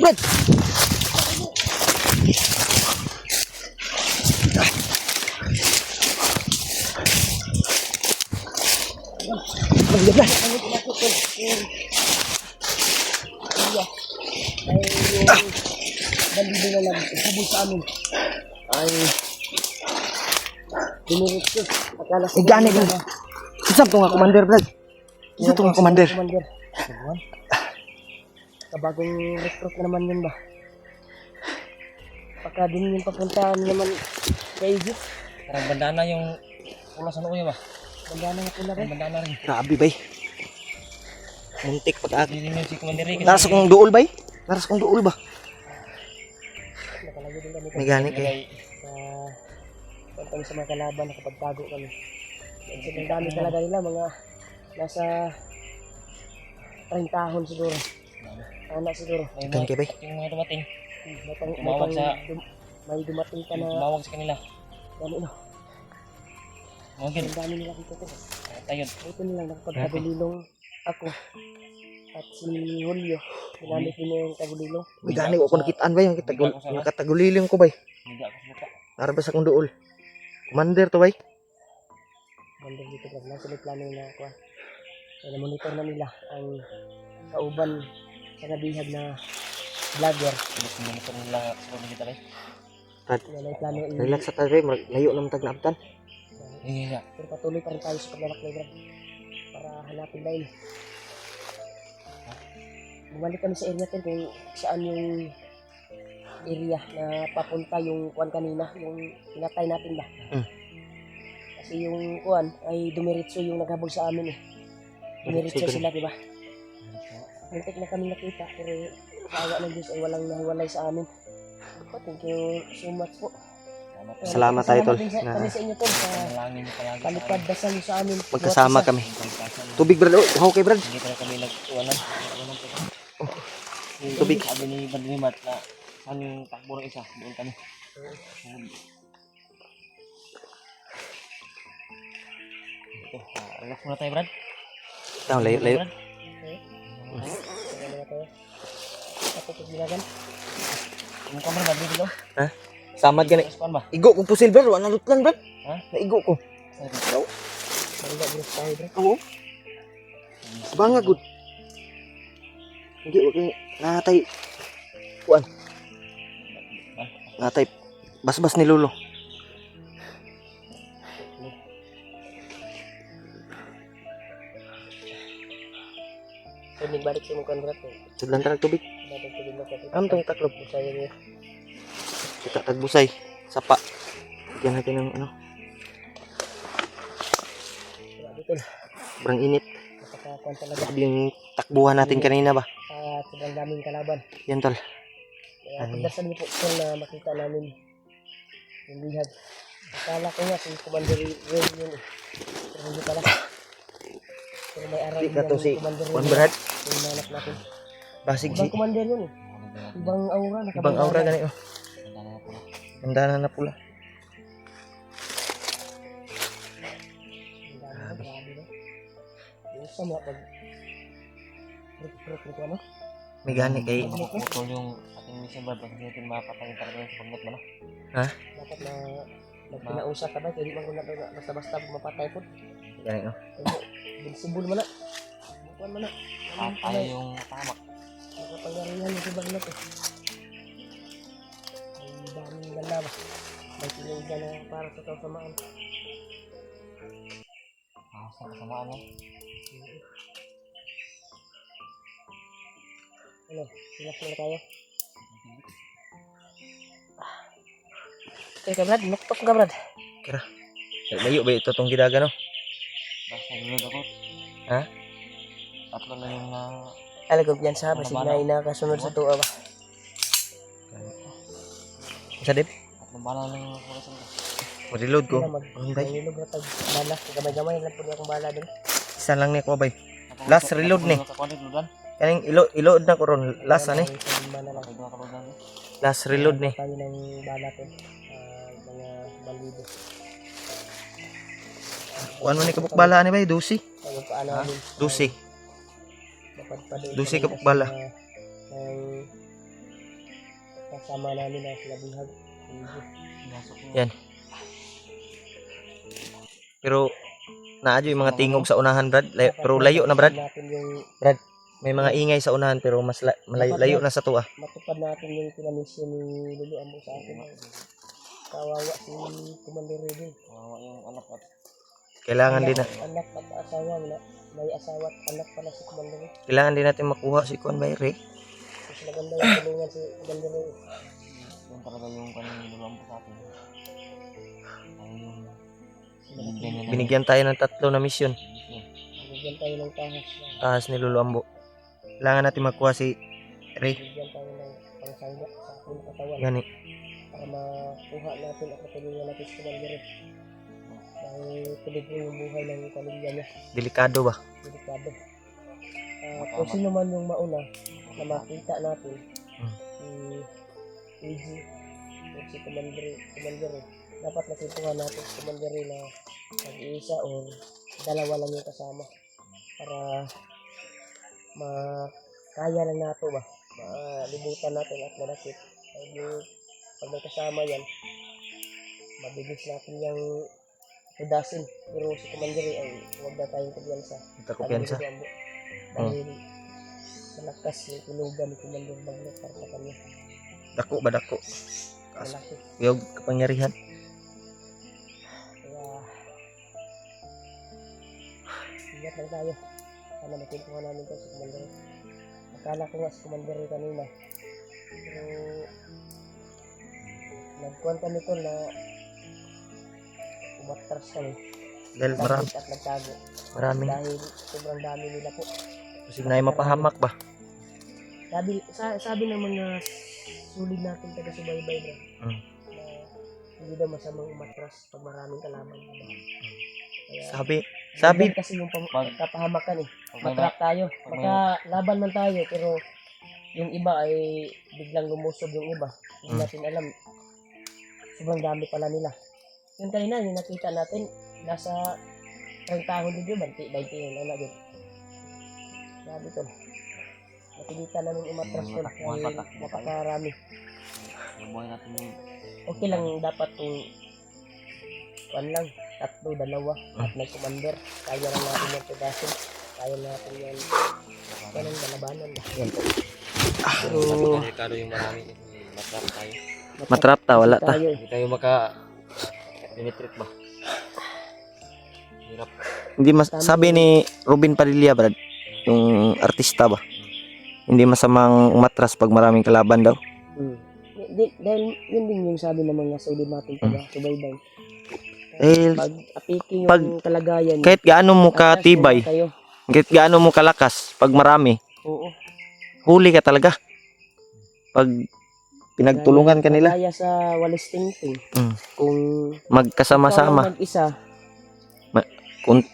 Brad. Bandido na lang, sabol sa amin. Ay, dinirit ko. Akala ko Gani ko. Isa to nga commander, Brad. Isa to nga commander. Kabagong recruit na naman yun ba? Pagka din yung papuntaan naman kay Egypt. Parang bandana yung pula sa noo ba? Bandana nga pula rin. Bandana rin. Grabe bay. Muntik pag Hindi niyo si Commander Rick. naras kong duol bay. Naras kong duol ba? Nakalagay din kami May gani kay. sa mga kalaban, nakapagtago kami. Ang dami talaga nila, mga nasa 30 tahon siguro. Anak siguro. Ikan kay bay. Yung mga dumating. May dumating ka na Tumawag sa kanila. dami no. Mawagin. Ang dami nila dito to. Tayod. Ito nilang nakapagtagulilong ako at si Julio. Ginamit din niya yung tagulilong. May gani ko nakitaan bay yung katagulilin ko bay. Hindi ako sa lupa. Narabas akong duol. Commander to bay. Bandang dito lang. Nasa may plano na ako. Kaya monitor na nila ang kauban sa nabihag na vlogger. Gusto mo nito nila sa mga kita rin. Yan ang plano. Relax sa tayo bay. Layo naman tagnabtan. Iya. Pero patuloy pa rin tayo sa paglalakbay para hanapin dahil. Bumalik kami sa area natin kung saan yung area na papunta yung kuwan kanina, yung pinatay natin ba? Kasi yung kuwan ay dumiritso yung naghabol sa amin eh. Dumiritso sila, di ba? Muntik na kami nakita pero kawa ng Diyos ay walang nahiwalay sa amin. Thank you so much po. Salamat tayo tol. Kami sa inyo tol sa Malangin niyo palagi. palipad dasal niyo sa amin. Magkasama kami. Tubig Brad. Oh, okay Brad. Hindi talaga kami nag-uwanan. Tubig. Sabi ni Badrimat na saan yung takbo ng isa. Doon kami. Ito. Relax muna tayo Brad. Down, layo. Sige na tayo. Ako pagbilagan. Yung kamera Brad dito. Ha? Samad gani. Saan ba? Igo kong pusil Brad. Wala lutlan Brad. Ha? Naigo ko. Malila bro tayo bro. Oo. Banga good. Hindi wag kay natay. Kuan. Natay basbas ni Lolo. Pwede balik sa mukha bro. Sudlan tarag tubig. Dapat tubig na kapit. Amtong taklob. Saya niya. Kita tagbusay. Sapa. Bigyan natin ng ano. Grabe tol. Sobrang init. Napakakuan talaga. Grabe yung takbuhan natin kanina ba? At sobrang daming kalaban. Yan tol. Kaya pagdasan niyo po tol na makita namin yung bihag. Akala ko nga si Commander Ray yun eh. Pero hindi pala. Pero may aral Di ka to si Commander Juan Ray. Brad. Yung nanap natin. Basig si. Ibang Commander yun eh. Ibang aura. Ibang aura gani oh. Bandana na pula. Grabe no? Yung sa mga pag recruit ano? May gani kay. Putol yung ating mission Brad. Kasi natin makapatay talaga sa pagmut mo no? Ha? Dapat na magpinausap ka ba? Hindi man ko na basta-basta mapatay po. Gani oh. Binsibol mo na. Bukuan mo na. Patay yung tamak. Nakapangyarihan yung ibang lot eh. Ang daming ganda ba? May tinignan na para sa kasamaan. Sa kasamaan no? Ano? Relax na tayo. Okay ka Brad? Nuktok ka Brad? Kira. Layo ba ito tong gidaga no? Basta nilod ako. Ha? Tatlo na yung Alagog yan sa basig na inakasunod sa tuwa ba? Sa dip. tatlong bala lang yung mga sanda. Reload ko. Bay. Nilog na tag bala. Gamay-gamay lang po niya akong bala din. Isa lang ni ko bay. Last reload ni. Kaning iload na ko ron. Last ani. Last reload ni. Tayo ng bala ko. Mga bandido. Kuan man ni kabuk bala ni bay, 12. Tayo paano namin. 12. Mapadpado. 12 kabuk bala. kasama namin na sila Bihag. Pinasok mo. Yan. Pero naadyo yung mga tingog sa unahan, Brad. Pero layo na, Brad. Natin yung May mga ingay sa unahan pero mas layo na sa tuwa. matupad natin yung pinamisyon ni Lulu Ambo sa atin. Kawawa si Commander Ridley. Kawawa yung anak at Kailangan din na Anak at asawa na. May asawa at anak pala si Commander Ridley. kailangan din natin makuha si Kuan Bayre. Mas maganda yung tulungan si Commander Ridley. yung talaga yung kanang nilulang po sa atin. Ay yung Binigyan tayo ng 3 na misyon. Bigyan tayo ng tahas na. Taas ni Lolo Ambo. Kailangan natin makuha si Ray. Bigyan tayo ng pangsangga sa ating katawan. Gani. Para makuha natin at matulungan natin si Commander Ridley. Dahil peligro yung buhay ng pamilya niya. Delikado ba? Delikado. Kung sino man yung mauna na makita natin, si EG, o si Commander, dapat nakitungan natin si Commander na mag-iisa o dalawa lang yung kasama para makaya na nato ba, malibutan natin at manakit. Dahil pag may kasama yan, mabilis natin yung tudasin. Pero si Commander ay huwag na tayong kumpiyansa. Kumpiyansa. Dahil malakas yung tulugan ni Commander Bagno para sa kanya. Dako ba dako? Malaki. Yung kapangyarihan. Kaya ingat lang tayo. Sana makintuhan namin ito si Commander. Akala ko nga si Commander kanina. Pero nagkuhan kami ito na umatras kami. Dahil marami. At nagtago. Maraming. Dahil sobrang dami nila po. Kasi na mapahamak ba? Sabi ng mga sulit natin taga-subaybay na hindi daw masamang umatras pag maraming kalaban. Kaya, Sabi yan kasi yung kapahamakan eh. Pag may Matrap tayo. pag may- Makalaban man tayo pero yung iba ay biglang lumusob yung iba. Hindi natin alam. Sobrang dami pala nila. Yung kanina, yung nakita natin, nasa 30 tahon din yun, 20 yun, ano din. Sabi to. Napilitan namin umatras yun dahil napakarami. yung buhay natin yung Okay lang dapat kung one lang, 3, 2 at may commander. Kaya lang natin yung tudasin. Kaya natin yung ganang dalabanan. Yan po. Pero delikado yung marami. Matrap tayo. matrap ta, wala ta. tayo. Hindi tayo maka-penetrate ba? Hirap. Hindi sabi ni Robin Padilla, Brad, yung artista ba? Hindi masamang umatras pag maraming kalaban daw. Dahil yun din yung sabi ng mga solid natin subaybay. Dahil Pag apiki yung kalagayan. kahit gaano mo atras katibay, na kayo. kahit gaano mo kalakas, pag marami, Oo. huli ka talaga. Pag pinagtulungan ka nila, Kaya sa walis tingting. Kung magkasama-sama. ikaw lang mag-isa, Kung-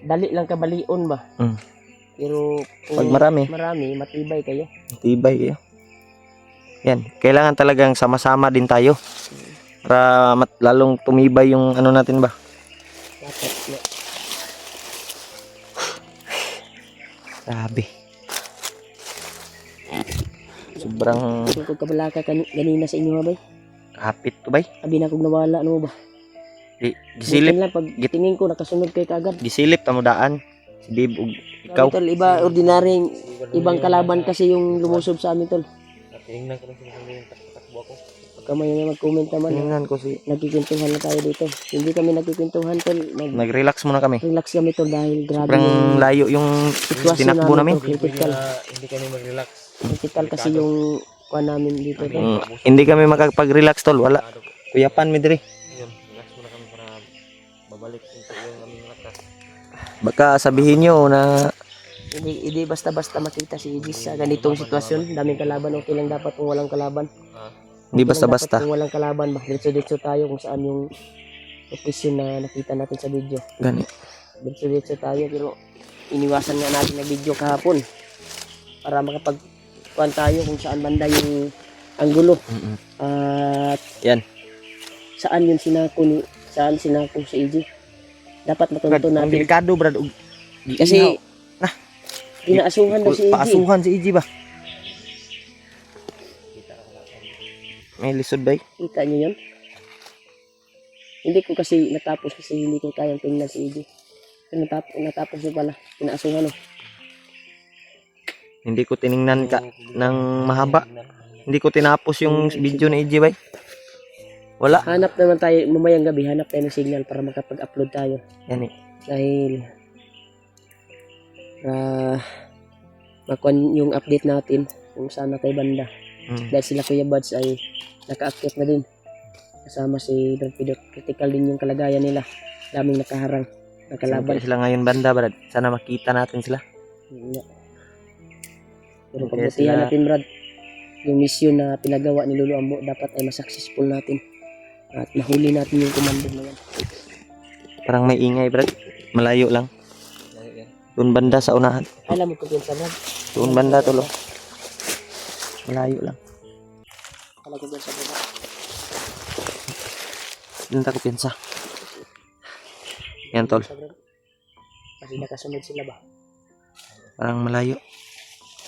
dali lang kabalion ba? Mm. Pero kung Pag marami, matibay kayo. tibay kayo. Yan, kailangan talagang sama-sama din tayo. Para lalong tumibay yung ano natin ba? Dapat na. Grabe. Sobrang Kung kabalaka ganina sa inyo bay. kapit to bay. Abi na kog nawala ano ba? Gisilip, Buti lang pag tingin ko nakasunod kay kagad. gisilip tamo daan. Si Dave ug ikaw. Tol, iba ordinaryong ibang kalaban kasi yung lumusob sa amin tol. Tingnan ko lang sila yung takbo ako. Pagka may mag-comment naman, Tingnan ko si nagkikwentuhan na tayo dito. Hindi kami nagkikwentuhan tol. nag-relax muna kami. Relax kami tol dahil grabe Sobrang yung layo yung sitwasyon tinakbo namin. tol. Critical. Hindi kami mag-relax. Critical kasi yung kuha namin dito tol. Hindi kami makapag-relax tol, wala. Kuyapan mi diri. Yun, relax muna kami para babalik into yung aming lakas. Baka sabihin nyo na Hindi basta-basta makita si Igis sa ganitong sitwasyon. Daming kalaban, okay lang dapat kung walang kalaban. hindi Okay lang basta-basta. dapat kung walang kalaban ba. Diretso-diretso tayo kung saan yung location na nakita natin sa video. Gani. Diretso-diretso tayo pero iniwasan nga natin na video kahapon para makapagkuhan tayo kung saan banda yung anggulo. At Yan. saan sinako si Igis. Dapat matunto Ang natin. delikado brad. Kasi inaasuhan daw si Igis. Paasuhan si Iji ba? May lisod ba? Kita niyo yun? Hindi ko kasi natapos kasi hindi ko kayang tingnan si EJ. Natapos ko pala. Pinaasuhan oh. Hindi ko tiningnan ka ng mahaba. Hindi ko tinapos yung video ni EJ bay. Wala. Hanap naman tayo, mamayang gabi, hanap tayo ng signal para makapag-upload tayo. Yan eh. Dahil makuha yung update natin kung saan na tayo banda. Dahil sila Kuya Buds ay naka-active na din. Kasama si Brad Pidot. Critical din yung kalagayan nila. Daming nakaharang, nakalaban. Saan sila ngayon banda, Brad? Sana makita natin sila. Pero Kaya pagbutihan sila- natin, Brad. Yung mission na pinagawa ni Lolo Ambo dapat ay masuccessful natin. At mahuli natin yung komando na yan. Parang may ingay, Brad. Malayo lang. Lagi yan. Doon banda sa unahan. Alam mo kung pinsan, Brad. Doon banda tulo. Malayo lang. Alam ko sa baba. Doon tako piyansa. Yan tol. Sa Brad. Kasi nakasunod sila ba? Parang malayo.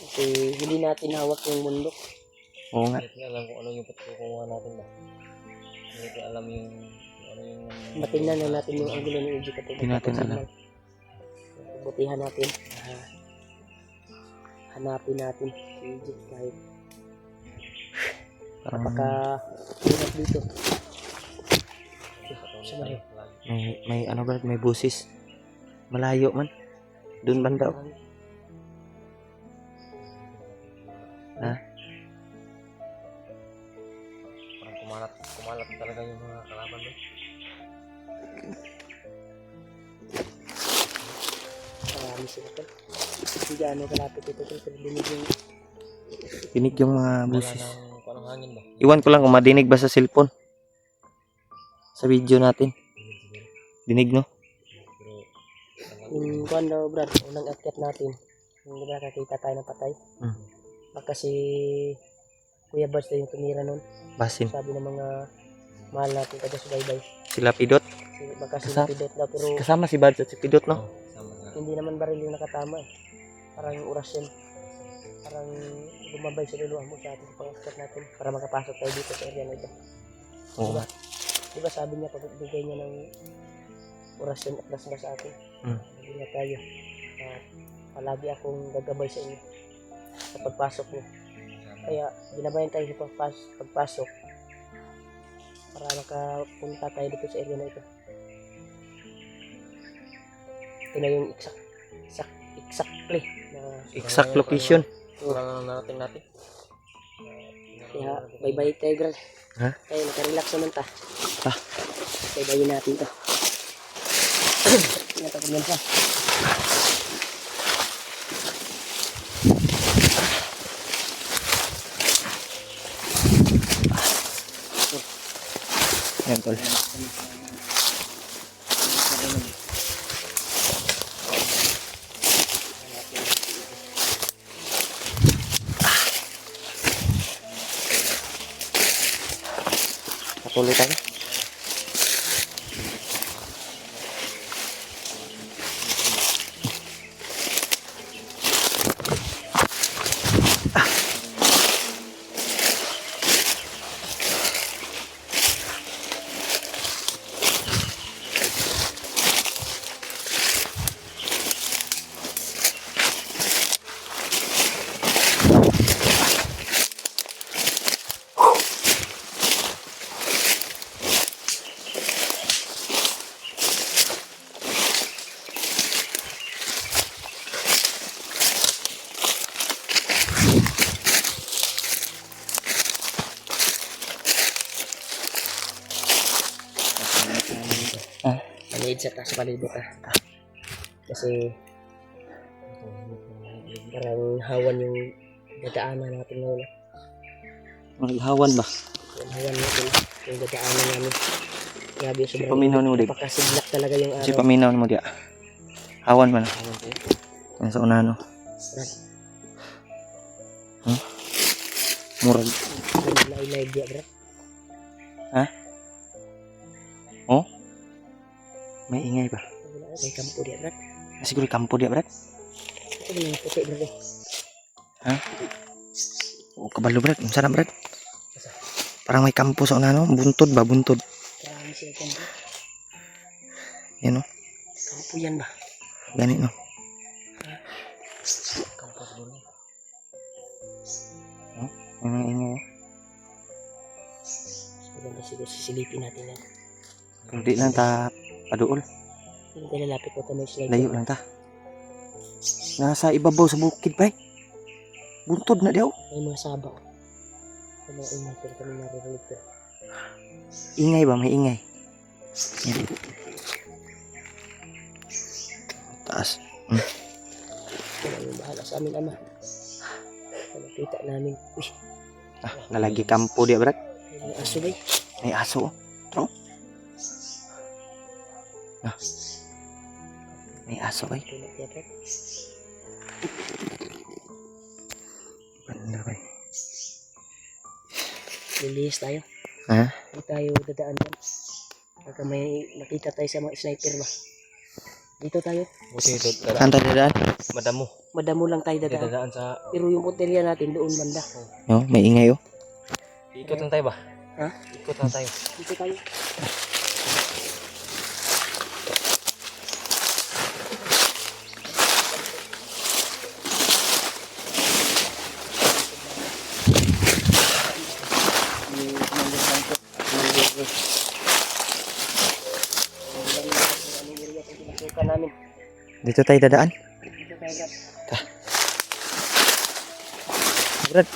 Kasi hindi natin hawak yung mundo. Oo nga. Hindi ko alam kung ano yung patutunguhan natin ba. Hindi ko alam yung ano yung... Matingnan na natin yung angulo ng EJ kapag Hindi natin alam. Butihan natin. Hanapin natin si EJ kahit Parang napaka-hirap dito. Sumari. may ano Brad, may busis. Malayo man. Doon banda. Oh. Ha? Parang kumalat talaga yung mga kalaban doon. Marami sila tol. Hindi gaano kalapit ito tol. Pero Dinig yung mga Wala busis. nang kung anong hangin ba. Iwan ko lang kung madinig ba sa cellphone. Sa video natin. Dinig no? Pero yung kuhan daw Brad, unang akyat natin. Yung di ba nakakita tayo ng patay. Baka si Kuya Buds na yung tumira nun. Basin. Sabi ng mga mahal natin taga-subaybay. Sila Pidot. Baka si Kasama- Pidot daw pero Kasama si Bad at si Pidot no? sama na. hindi naman baril yung nakatama eh. Parang yung orasyon. Parang bumabay sa luluhan mo sa atin sa pang-akyat natin para makapasok tayo dito sa area na ito. Oo nga. Diba sabi niya pagbigay niya ng orasyon at dasma sa atin. Sabi niya tayo. Palagi akong gagabay sa inyo sa pagpasok niyo. Kaya binabayan tayo sa pagpasok para makapunta tayo dito sa area na ito. Ito na yung exactly na Exact location. Wala na narating natin. kaya bye-bye tayo, Brad. Ha? Kaya nakarelax naman ta. Ta. Bye-bye natin to. Natakot yan siya. Yan tol. Patuloy tayo. Maliid sa taas palibot kasi parang hawan yung dadaanan natin ngayon. Maghawan ba? Yung hawan natin, yung dadaanan namin. Grabe, Si sobrang paminaw ni mo dig. napakasidlak talaga yung Si araw. paminaw mo dia. Hawan man. Yan sa unahan no. Murag. Live dia, bro. Oh? May ingay ba? May kampo dia, bro. Siguro kampo dia, Brad. Ito yung puti, bro. O kabalo, Brad. Unsa na, Brad? Parang may kampo sa una, no? Buntod ba? Buntod. Marami sila kampo. Yan, no? Kampo yan ba? Gani, no? Kampo siguro. Yung mga ingay, oh. Maganda siguro sisilipin natin yan. Kung di lang ta paduol. Hindi tayo lalapit na ito may slide. Layo lang ta. Nasa ibabaw sa bukid, pre. Buntod na daw. May mga sabaw. May mga ingay pero kami naririnig ko. Ingay ba? May ingay. Yan. Taas. Wala yung bahala sa amin, ama. Nakita namin. Uy, Ah, nalagi kampo dia, brad. may aso ba? May aso, oh. Tro. Ah. May aso, ay. Ito na tiyapat. Banda, pre. Lilihis tayo. Ha? Hindi tayo dadaan yan. Pagka may makita tayo sa mga sniper ba? Dito tayo. Buti ito, Saan tayo dadaan? madamo. Madamo lang tayo Hindi dadaan. dadaan sa... Pero yung punteriya natin doon banda. No, may ingay, oh. Ikot lang tayo ba? Ha? Ikot lang tayo. Dito tayo. Namin. Dito tayo dadaan. Dito tayo. Brad.